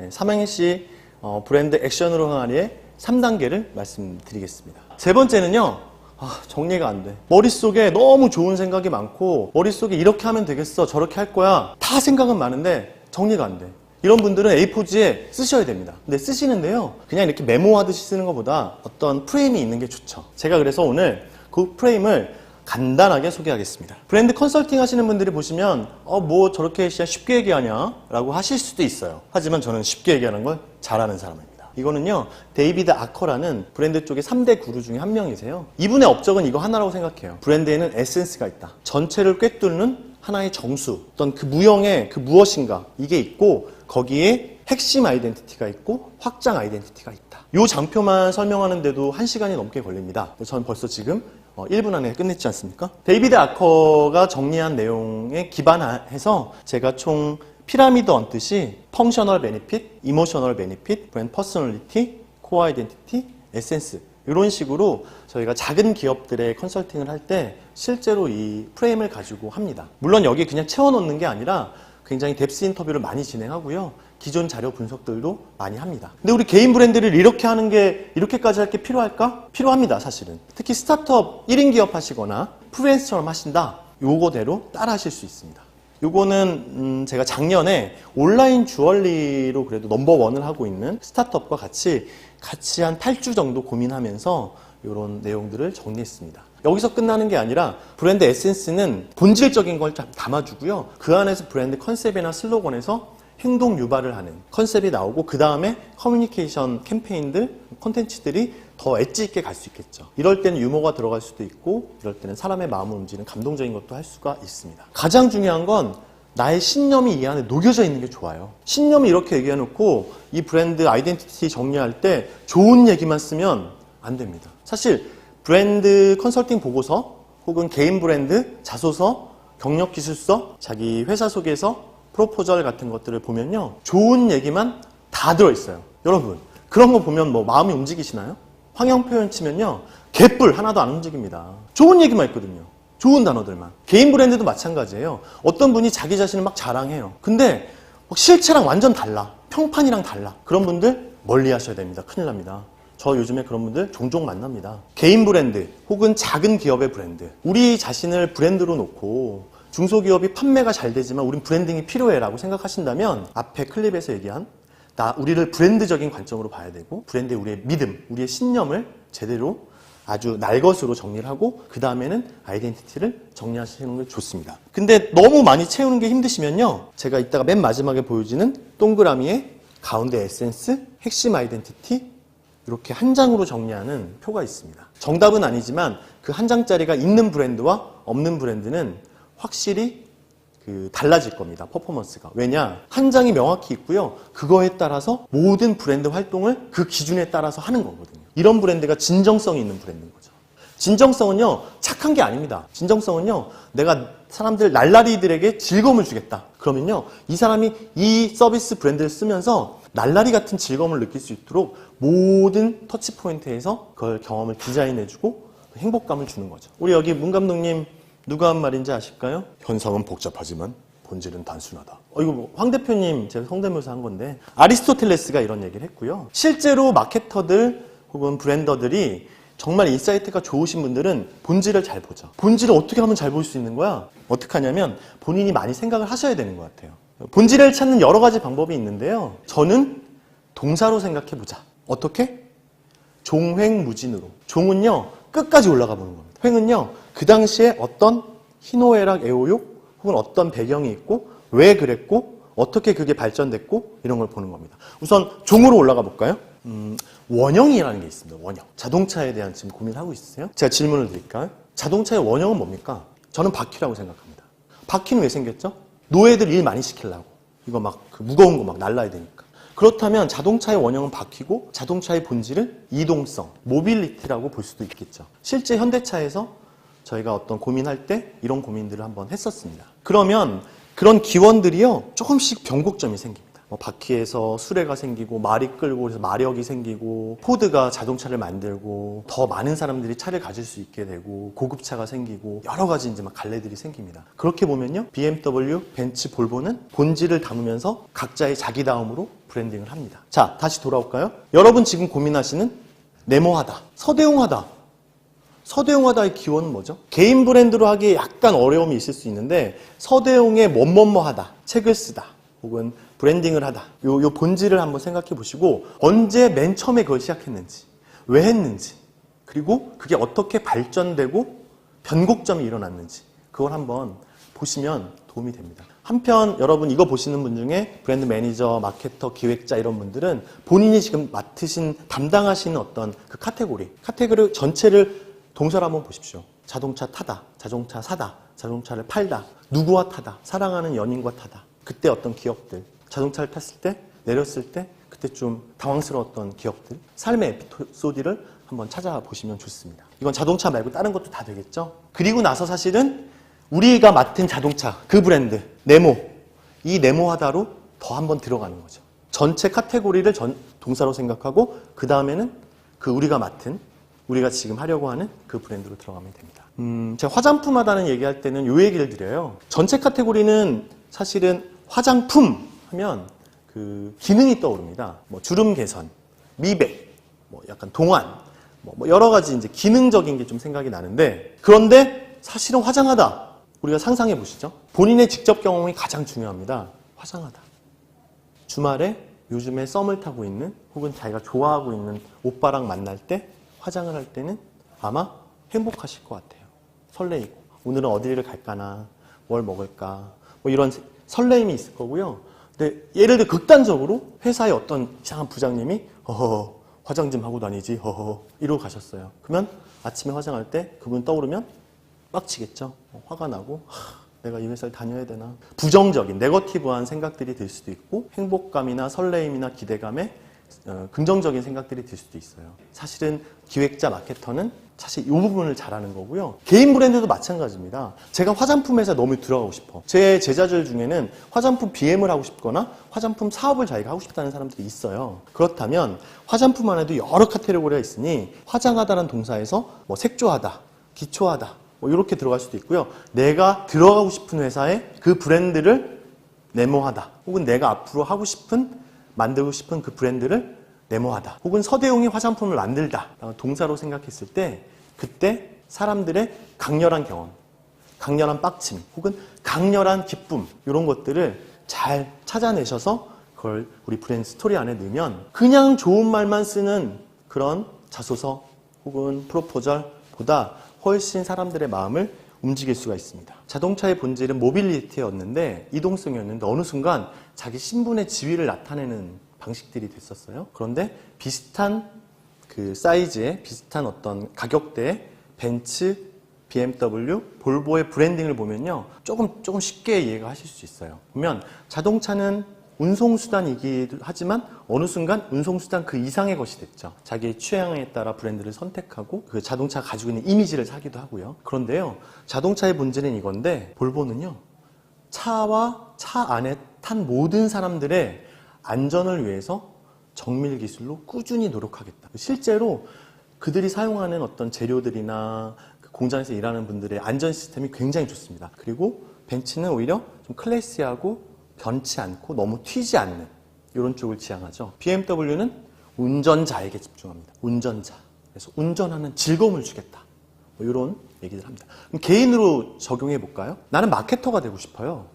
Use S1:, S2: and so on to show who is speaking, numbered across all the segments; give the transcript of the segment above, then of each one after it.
S1: 삼행시 브랜드 액션으로 항아리의 3단계를 말씀드리겠습니다. 세 번째는요, 정리가 안 돼. 머릿속에 너무 좋은 생각이 많고 머릿속에 이렇게 하면 되겠어, 저렇게 할 거야, 다 생각은 많은데 정리가 안 돼. 이런 분들은 A4지에 쓰셔야 됩니다. 근데 쓰시는데요, 그냥 이렇게 메모하듯이 쓰는 것보다 어떤 프레임이 있는 게 좋죠. 제가 그래서 오늘 그 프레임을 간단하게 소개하겠습니다. 브랜드 컨설팅 하시는 분들이 보시면 뭐 저렇게 쉽게 얘기하냐 라고 하실 수도 있어요. 하지만 저는 쉽게 얘기하는 걸 잘하는 사람입니다. 이거는요, 데이비드 아커라는 브랜드 쪽의 3대 구루 중에 한 명이세요. 이분의 업적은 이거 하나라고 생각해요. 브랜드에는 에센스가 있다. 전체를 꿰뚫는 하나의 정수, 어떤 그 무형의 그 무엇인가, 이게 있고 거기에 핵심 아이덴티티가 있고 확장 아이덴티티가 있다. 이 장표만 설명하는데도 1시간이 넘게 걸립니다. 저는 벌써 지금 1분 안에 끝냈지 않습니까? 데이비드 아커가 정리한 내용에 기반해서 제가 총 피라미드 얹듯이 펑셔널 베니핏, 이모셔널 베니핏, 브랜드 퍼스널리티, 코어 아이덴티티, 에센스, 이런 식으로 저희가 작은 기업들의 컨설팅을 할 때 실제로 이 프레임을 가지고 합니다. 물론 여기 그냥 채워넣는 게 아니라 굉장히 뎁스 인터뷰를 많이 진행하고요, 기존 자료 분석들도 많이 합니다. 근데 우리 개인 브랜드를 이렇게 하는 게, 이렇게까지 할 게 필요할까? 필요합니다, 사실은. 특히 스타트업 1인 기업 하시거나 프리랜서처럼 하신다, 요거대로 따라 하실 수 있습니다. 요거는 제가 작년에 온라인 주얼리로 그래도 넘버원을 하고 있는 스타트업과 같이 한 8주 정도 고민하면서 이런 내용들을 정리했습니다. 여기서 끝나는 게 아니라 브랜드 에센스는 본질적인 걸 담아주고요, 그 안에서 브랜드 컨셉이나 슬로건에서 행동 유발을 하는 컨셉이 나오고, 그 다음에 커뮤니케이션 캠페인들, 콘텐츠들이 더 엣지 있게 갈 수 있겠죠. 이럴 때는 유머가 들어갈 수도 있고, 이럴 때는 사람의 마음을 움직이는 감동적인 것도 할 수가 있습니다. 가장 중요한 건 나의 신념이 이 안에 녹여져 있는 게 좋아요. 신념이 이렇게 얘기해놓고 이 브랜드 아이덴티티 정리할 때 좋은 얘기만 쓰면 안 됩니다. 사실 브랜드 컨설팅 보고서 혹은 개인 브랜드 자소서, 경력 기술서, 자기 회사 소개서, 프로포절 같은 것들을 보면요, 좋은 얘기만 다 들어있어요. 여러분, 그런 거 보면 뭐 마음이 움직이시나요? 황영 표현 치면요, 개뿔 하나도 안 움직입니다. 좋은 얘기만 있거든요. 좋은 단어들만. 개인 브랜드도 마찬가지예요. 어떤 분이 자기 자신을 막 자랑해요. 근데 실체랑 완전 달라. 평판이랑 달라. 그런 분들 멀리 하셔야 됩니다. 큰일 납니다. 저 요즘에 그런 분들 종종 만납니다. 개인 브랜드 혹은 작은 기업의 브랜드. 우리 자신을 브랜드로 놓고 중소기업이 판매가 잘 되지만 우린 브랜딩이 필요해라고 생각하신다면 앞에 클립에서 얘기한 우리를 브랜드적인 관점으로 봐야 되고, 브랜드의 우리의 믿음, 우리의 신념을 제대로 아주 날것으로 정리를 하고, 그 다음에는 아이덴티티를 정리하시는 게 좋습니다. 근데 너무 많이 채우는 게 힘드시면요, 제가 이따가 맨 마지막에 보여지는 동그라미에 가운데 에센스, 핵심 아이덴티티, 이렇게 한 장으로 정리하는 표가 있습니다. 정답은 아니지만 그 한 장짜리가 있는 브랜드와 없는 브랜드는 확실히 달라질 겁니다. 퍼포먼스가. 왜냐? 한 장이 명확히 있고요, 그거에 따라서 모든 브랜드 활동을 그 기준에 따라서 하는 거거든요. 이런 브랜드가 진정성이 있는 브랜드인 거죠. 진정성은요, 착한 게 아닙니다. 진정성은요, 내가 사람들, 날라리들에게 즐거움을 주겠다. 그러면요, 이 사람이 이 서비스 브랜드를 쓰면서 날라리 같은 즐거움을 느낄 수 있도록 모든 터치포인트에서 그걸 경험을 디자인해주고 행복감을 주는 거죠. 우리 여기 문 감독님 누가 한 말인지 아실까요? 현상은 복잡하지만 본질은 단순하다. 이거 황 대표님 제가 성대모사 한 건데, 아리스토텔레스가 이런 얘기를 했고요. 실제로 마케터들 혹은 브랜더들이 정말 인사이트가 좋으신 분들은 본질을 잘 보죠. 본질을 어떻게 하면 잘 볼 수 있는 거야? 어떻게 하냐면 본인이 많이 생각을 하셔야 되는 것 같아요. 본질을 찾는 여러 가지 방법이 있는데요, 저는 동사로 생각해보자. 어떻게? 종횡무진으로. 종은요, 끝까지 올라가 보는 겁니다. 횡은요, 그 당시에 어떤 희노애락, 애호욕 혹은 어떤 배경이 있고 왜 그랬고 어떻게 그게 발전됐고 이런 걸 보는 겁니다. 우선 종으로 올라가 볼까요? 원형이라는 게 있습니다. 원형. 자동차에 대한 지금 고민하고 있으세요? 제가 질문을 드릴까요? 자동차의 원형은 뭡니까? 저는 바퀴라고 생각합니다. 바퀴는 왜 생겼죠? 노예들 일 많이 시키려고. 이거 막 무거운 거 막 날라야 되니까. 그렇다면 자동차의 원형은 바퀴고 자동차의 본질은 이동성, 모빌리티라고 볼 수도 있겠죠. 실제 현대차에서 저희가 어떤 고민할 때 이런 고민들을 한번 했었습니다. 그러면 그런 기원들이요, 조금씩 변곡점이 생깁니다. 바퀴에서 수레가 생기고 말이 끌고 그래서 마력이 생기고 포드가 자동차를 만들고 더 많은 사람들이 차를 가질 수 있게 되고 고급차가 생기고 여러 가지 이제 막 갈래들이 생깁니다. 그렇게 보면요, BMW, 벤츠, 볼보는 본질을 담으면서 각자의 자기다움으로 브랜딩을 합니다. 자, 다시 돌아올까요? 여러분 지금 고민하시는 네모하다, 서대용하다. 서대용하다의 기원은 뭐죠? 개인 브랜드로 하기에 약간 어려움이 있을 수 있는데 서대용의 뭐뭐뭐하다, 책을 쓰다 혹은 브랜딩을 하다. 요 본질을 한번 생각해 보시고 언제 맨 처음에 그걸 시작했는지, 왜 했는지, 그리고 그게 어떻게 발전되고 변곡점이 일어났는지 그걸 한번 보시면 도움이 됩니다. 한편 여러분 이거 보시는 분 중에 브랜드 매니저, 마케터, 기획자 이런 분들은 본인이 지금 담당하시는 어떤 그 카테고리 전체를 동사로 한번 보십시오. 자동차 타다, 자동차 사다, 자동차를 팔다, 누구와 타다, 사랑하는 연인과 타다. 그때 어떤 기억들, 자동차를 탔을 때, 내렸을 때 그때 좀 당황스러웠던 기억들, 삶의 에피소드를 한번 찾아보시면 좋습니다. 이건 자동차 말고 다른 것도 다 되겠죠? 그리고 나서 사실은 우리가 맡은 자동차, 그 브랜드, 네모, 이 네모하다로 더 한번 들어가는 거죠. 전체 카테고리를 동사로 생각하고 그 다음에는 그 우리가 지금 하려고 하는 그 브랜드로 들어가면 됩니다. 제가 화장품하다는 얘기할 때는 요 얘기를 드려요. 전체 카테고리는 사실은 화장품 하면 그 기능이 떠오릅니다. 주름 개선, 미백, 약간 동안, 여러 가지 이제 기능적인 게 좀 생각이 나는데, 그런데 사실은 화장하다. 우리가 상상해 보시죠. 본인의 직접 경험이 가장 중요합니다. 화장하다. 주말에 요즘에 썸을 타고 있는 혹은 자기가 좋아하고 있는 오빠랑 만날 때 화장을 할 때는 아마 행복하실 것 같아요. 설레이고 오늘은 어디를 갈까나, 뭘 먹을까, 이런 설레임이 있을 거고요. 근데 예를 들어 극단적으로 회사의 어떤 이상한 부장님이 화장 좀 하고 다니지 이러고 가셨어요. 그러면 아침에 화장할 때 그분 떠오르면 빡치겠죠. 화가 나고 내가 이 회사를 다녀야 되나. 부정적인 네거티브한 생각들이 들 수도 있고 행복감이나 설레임이나 기대감에 긍정적인 생각들이 들 수도 있어요. 사실은 기획자, 마케터는 사실 이 부분을 잘하는 거고요. 개인 브랜드도 마찬가지입니다. 제가 화장품 회사에 너무 들어가고 싶어. 제 제자들 중에는 화장품 BM을 하고 싶거나 화장품 사업을 자기가 하고 싶다는 사람들이 있어요. 그렇다면 화장품 안에도 여러 카테고리가 있으니 화장하다는 동사에서 색조하다, 기초하다 이렇게 들어갈 수도 있고요. 내가 들어가고 싶은 회사에 그 브랜드를 네모하다 혹은 내가 앞으로 만들고 싶은 그 브랜드를 네모하다 혹은 서대용이 화장품을 만들다 동사로 생각했을 때 그때 사람들의 강렬한 경험, 강렬한 빡침 혹은 강렬한 기쁨 이런 것들을 잘 찾아내셔서 그걸 우리 브랜드 스토리 안에 넣으면 그냥 좋은 말만 쓰는 그런 자소서 혹은 프로포절보다 훨씬 사람들의 마음을 움직일 수가 있습니다. 자동차의 본질은 모빌리티였는데 이동성이었는데 어느 순간 자기 신분의 지위를 나타내는 방식들이 됐었어요. 그런데 비슷한 그 사이즈의 비슷한 어떤 가격대의 벤츠, BMW, 볼보의 브랜딩을 보면요. 조금 쉽게 이해가 하실 수 있어요. 보면 자동차는 운송수단이기도 하지만 어느 순간 운송수단 그 이상의 것이 됐죠. 자기의 취향에 따라 브랜드를 선택하고 그 자동차가 가지고 있는 이미지를 사기도 하고요. 그런데요. 자동차의 본질은 이건데 볼보는요. 차와 차 안에 탄 모든 사람들의 안전을 위해서 정밀 기술로 꾸준히 노력하겠다. 실제로 그들이 사용하는 어떤 재료들이나 그 공장에서 일하는 분들의 안전 시스템이 굉장히 좋습니다. 그리고 벤츠는 오히려 좀 클래시하고 변치 않고 너무 튀지 않는 이런 쪽을 지향하죠. BMW는 운전자에게 집중합니다. 운전자. 그래서 운전하는 즐거움을 주겠다. 이런 얘기를 합니다. 그럼 개인으로 적용해 볼까요? 나는 마케터가 되고 싶어요.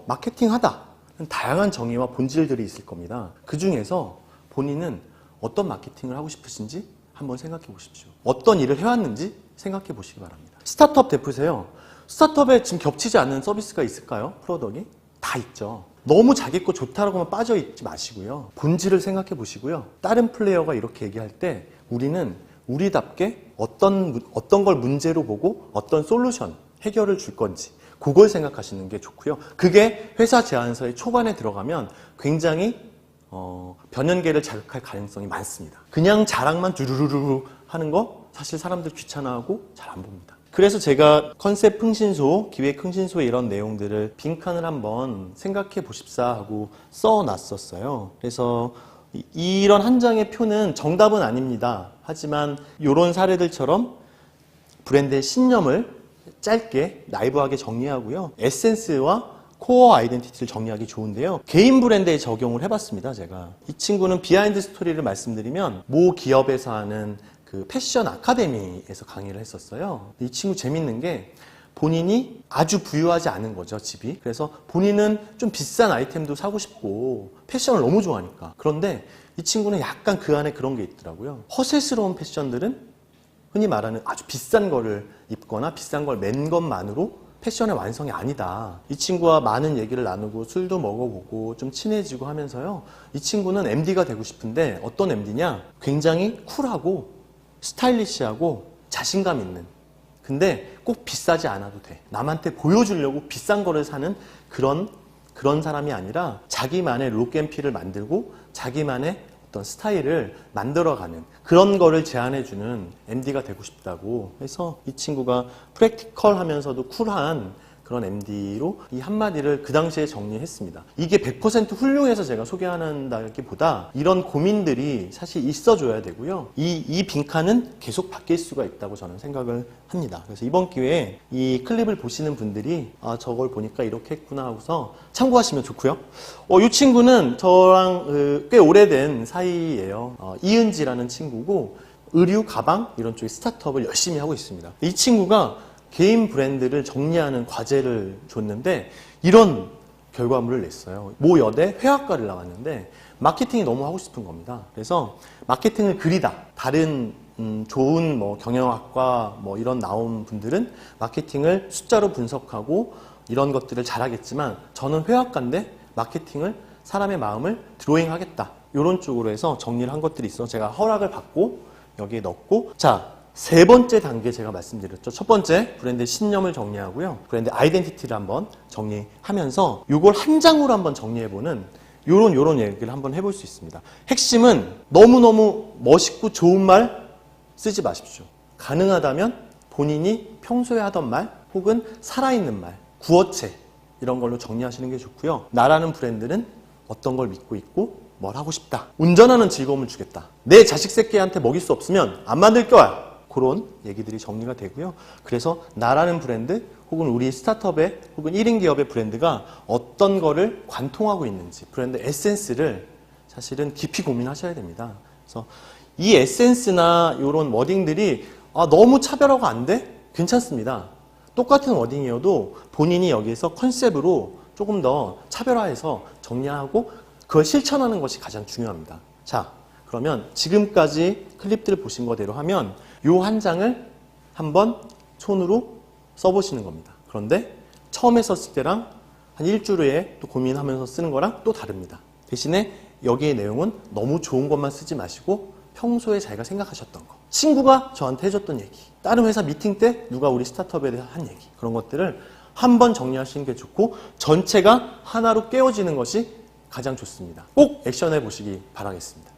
S1: 마케팅하다. 다양한 정의와 본질들이 있을 겁니다. 그 중에서 본인은 어떤 마케팅을 하고 싶으신지 한번 생각해 보십시오. 어떤 일을 해왔는지 생각해 보시기 바랍니다. 스타트업 대표세요. 스타트업에 지금 겹치지 않는 서비스가 있을까요? 프로덕이? 다 있죠. 너무 자기 거 좋다라고만 빠져있지 마시고요. 본질을 생각해 보시고요. 다른 플레이어가 이렇게 얘기할 때 우리는 우리답게 어떤 걸 문제로 보고 어떤 솔루션, 해결을 줄 건지 그걸 생각하시는 게 좋고요. 그게 회사 제안서의 초반에 들어가면 굉장히 변연계를 자극할 가능성이 많습니다. 그냥 자랑만 두루루루 하는 거 사실 사람들 귀찮아하고 잘 안 봅니다. 그래서 제가 컨셉 흥신소, 기획 흥신소의 이런 내용들을 빈칸을 한번 생각해 보십사 하고 써놨었어요. 그래서 이런 한 장의 표는 정답은 아닙니다. 하지만 이런 사례들처럼 브랜드의 신념을 짧게 나이브하게 정리하고요. 에센스와 코어 아이덴티티를 정리하기 좋은데요. 개인 브랜드에 적용을 해봤습니다, 제가. 이 친구는 비하인드 스토리를 말씀드리면 모 기업에서 하는 그 패션 아카데미에서 강의를 했었어요. 이 친구 재밌는 게 본인이 아주 부유하지 않은 거죠, 집이. 그래서 본인은 좀 비싼 아이템도 사고 싶고 패션을 너무 좋아하니까. 그런데 이 친구는 약간 그 안에 그런 게 있더라고요. 허세스러운 패션들은 흔히 말하는 아주 비싼 거를 입거나 비싼 걸 맨 것만으로 패션의 완성이 아니다. 이 친구와 많은 얘기를 나누고 술도 먹어보고 좀 친해지고 하면서요. 이 친구는 MD가 되고 싶은데 어떤 MD냐? 굉장히 쿨하고 스타일리시하고 자신감 있는. 근데 꼭 비싸지 않아도 돼. 남한테 보여주려고 비싼 거를 사는 그런 사람이 아니라 자기만의 룩앤필을 만들고 자기만의 어떤 스타일을 만들어가는 그런 거를 제안해주는 MD가 되고 싶다고 해서 이 친구가 프랙티컬하면서도 쿨한 그런 MD로 이 한마디를 그 당시에 정리했습니다. 이게 100% 훌륭해서 제가 소개한다기보다 이런 고민들이 사실 있어줘야 되고요. 이 빈칸은 계속 바뀔 수가 있다고 저는 생각을 합니다. 그래서 이번 기회에 이 클립을 보시는 분들이 아 저걸 보니까 이렇게 했구나 하고서 참고하시면 좋고요. 이 친구는 저랑 꽤 오래된 사이예요. 이은지라는 친구고 의류, 가방 이런 쪽의 스타트업을 열심히 하고 있습니다. 이 친구가 개인 브랜드를 정리하는 과제를 줬는데 이런 결과물을 냈어요. 모 여대 회화과를 나왔는데 마케팅이 너무 하고 싶은 겁니다. 그래서 마케팅을 그리다. 다른 좋은 뭐 경영학과 뭐 이런 나온 분들은 마케팅을 숫자로 분석하고 이런 것들을 잘하겠지만 저는 회화과인데 마케팅을 사람의 마음을 드로잉하겠다. 이런 쪽으로 해서 정리를 한 것들이 있어서 제가 허락을 받고 여기에 넣고 자. 세 번째 단계 제가 말씀드렸죠. 첫 번째 브랜드 신념을 정리하고요. 브랜드 아이덴티티를 한번 정리하면서 이걸 한 장으로 한번 정리해보는 요런 얘기를 한번 해볼 수 있습니다. 핵심은 너무너무 멋있고 좋은 말 쓰지 마십시오. 가능하다면 본인이 평소에 하던 말 혹은 살아있는 말, 구어체 이런 걸로 정리하시는 게 좋고요. 나라는 브랜드는 어떤 걸 믿고 있고 뭘 하고 싶다. 운전하는 즐거움을 주겠다. 내 자식 새끼한테 먹일 수 없으면 안 만들 거야. 그런 얘기들이 정리가 되고요. 그래서 나라는 브랜드 혹은 우리 스타트업의 혹은 1인 기업의 브랜드가 어떤 거를 관통하고 있는지 브랜드 에센스를 사실은 깊이 고민하셔야 됩니다. 그래서 이 에센스나 이런 워딩들이 너무 차별화가 안 돼? 괜찮습니다. 똑같은 워딩이어도 본인이 여기에서 컨셉으로 조금 더 차별화해서 정리하고 그걸 실천하는 것이 가장 중요합니다. 자, 그러면 지금까지 클립들을 보신 거대로 하면 이 한 장을 한번 손으로 써보시는 겁니다. 그런데 처음에 썼을 때랑 한 일주일 후에 또 고민하면서 쓰는 거랑 또 다릅니다. 대신에 여기의 내용은 너무 좋은 것만 쓰지 마시고 평소에 자기가 생각하셨던 거, 친구가 저한테 해줬던 얘기, 다른 회사 미팅 때 누가 우리 스타트업에 대해서 한 얘기, 그런 것들을 한번 정리하시는 게 좋고 전체가 하나로 깨어지는 것이 가장 좋습니다. 꼭 액션해 보시기 바라겠습니다.